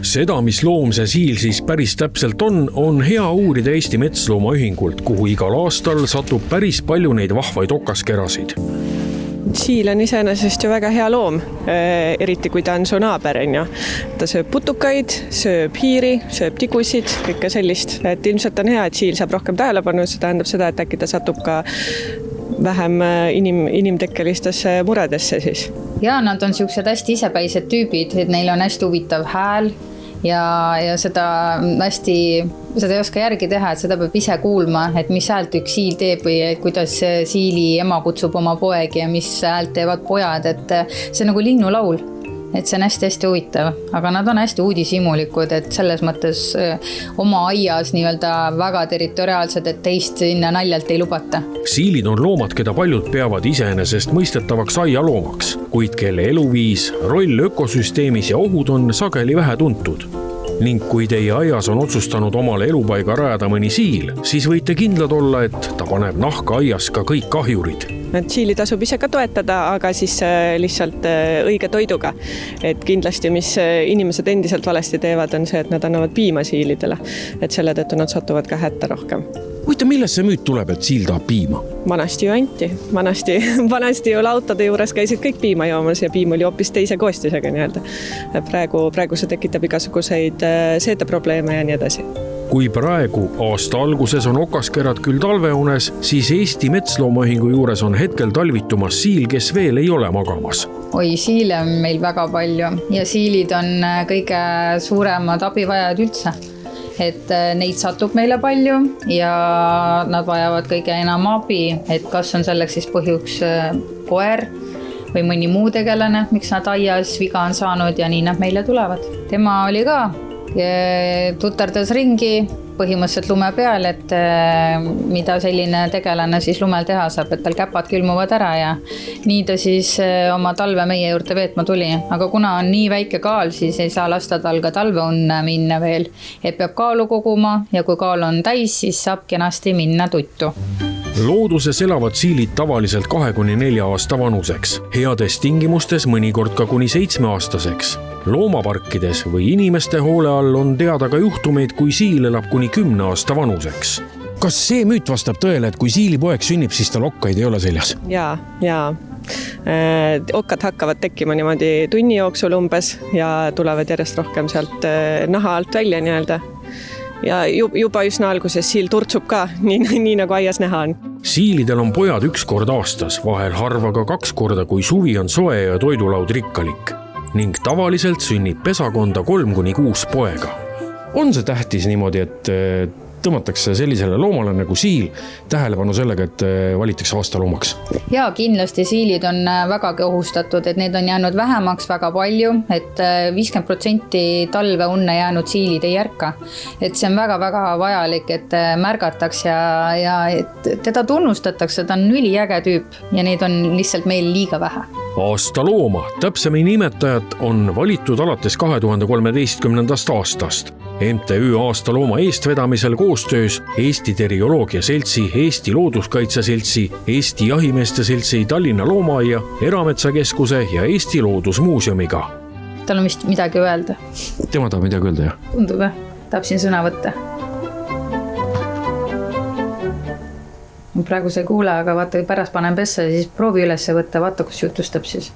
Seda, mis loom see siil siis päris täpselt on hea uurida Eesti Metsloomaühingult, kuhu igal aastal satub päris palju neid vahvaid okaskerasid. Siil on iseenesest ju väga hea loom, eriti kui ta on su naaber. Ta sööb putukaid, sööb hiiri, sööb tigusid, kõike sellist. Et ilmselt on hea, et siil saab rohkem tähelepanu, see tähendab seda, et äkki ta satub ka vähem inimtekkelistesse muredesse siis. Ja nad on siuksed hästi isepäised tüübid, et neil on hästi huvitav hääl ja seda ei oska järgi teha, et seda peab ise kuulma, et mis häält üks siil teeb või kuidas siili ema kutsub oma poegi ja mis häält teevad pojad, et see on nagu linnulaul. Et see on hästi huvitav, aga nad on hästi uudishimulikud, et selles mõttes oma aias nii-öelda väga territoriaalsed, et teist sinna naljalt ei lubata. Siilid on loomad, keda paljud peavad iseenesest mõistetavaks aialoomaks, kuid kelle eluviis, roll ökosüsteemis ja ohud on sageli vähe tuntud. Ning kui teie aias on otsustanud omale elupaiga rajada mõni siil, siis võite kindlad olla, et ta paneb nahka aias ka kõik kahjurid. Siili tasub ise ka toetada, aga siis lihtsalt õige toiduga. Et kindlasti, mis inimesed endiselt valesti teevad, on see, et nad annavad piima siilidele. Et selle tõttu nad satuvad ka hätta rohkem. Huvitav, millest see müüt tuleb, et siil tahab piima? Vanasti ju anti. Vanasti ju lautade juures käisid kõik piima joomas ja piim oli hoopis teise koostisega nii-öelda. Praegu see tekitab igasuguseid seedeprobleeme ja nii edasi. Kui praegu aasta alguses on okaskerad küll talveunes, siis Eesti Metsloomaühingu juures on hetkel talvitumas siil, kes veel ei ole magamas. Oi, siile on meil väga palju ja siilid on kõige suuremad abivajad üldse. Et neid satub meile palju ja nad vajavad kõige enam abi, et kas on selleks siis põhjuks koer või mõni muu tegelane, miks nad aias viga on saanud ja nii nad meile tulevad. Tema oli ka tutardas ringi põhimõtteliselt lume peal, et mida selline tegelane siis lumel teha saab, et tal käpad külmuvad ära ja nii ta siis oma talve meie juurde veetma tuli. Aga kuna on nii väike kaal, siis ei saa lasta tal ka talveunne minna veel, et peab kaalu koguma ja kui kaal on täis, siis saab kenasti minna tuttu. Looduses elavad siilid tavaliselt 2-4 aasta vanuseks, heades tingimustes mõnikord ka kuni 7-aastaseks. Loomaparkides või inimeste hoole all on teada ka juhtumeid, kui siil elab kuni 10 aasta vanuseks. Kas see müüt vastab tõele, et kui siilipoeg sünnib, siis tal okkaid ei ole seljas? Jaa. Okkad hakkavad tekkima niimoodi tunni jooksul umbes ja tulevad järjest rohkem sealt naha alt välja nii-öelda. Ja juba üsna alguses siil turtsub ka, nii nagu aias näha on. Siilidel on pojad 1 kord aastas, vahel harva ka 2 korda, kui suvi on soe ja toidulaud rikkalik. Ning tavaliselt sünnib pesakonda 3-6 poega. On see tähtis niimoodi, et tõmmatakse sellisele loomale nagu siil tähelepanu sellega, et valitakse aasta loomaks? Jaa, kindlasti siilid on vägagi ohustatud, et need on jäänud vähemaks väga palju, et 50% talve unne jäänud siilid ei järka. Et see on väga-väga vajalik, et märgataks ja et teda tunnustatakse, ta on üliäge tüüp ja neid on lihtsalt meil liiga vähe. Aasta looma, täpsemini nimetajat, on valitud alates 2013. aastast. MTÜ aasta looma eestvedamisel koostöös Eesti Terioloogia Seltsi, Eesti Looduskaitse Seltsi, Eesti Jahimeeste Seltsi, Tallinna Loomaaia, Erametsakeskuse ja Eesti Loodusmuuseumiga. Tal on vist midagi öelda. Tema tahab midagi öelda, jah? Tundub, tahab siin sõna võtta. Praegu see kuule, aga vaata, pärast panen pesse ja siis proovi üles võtta, vaata, kus jutustab siis.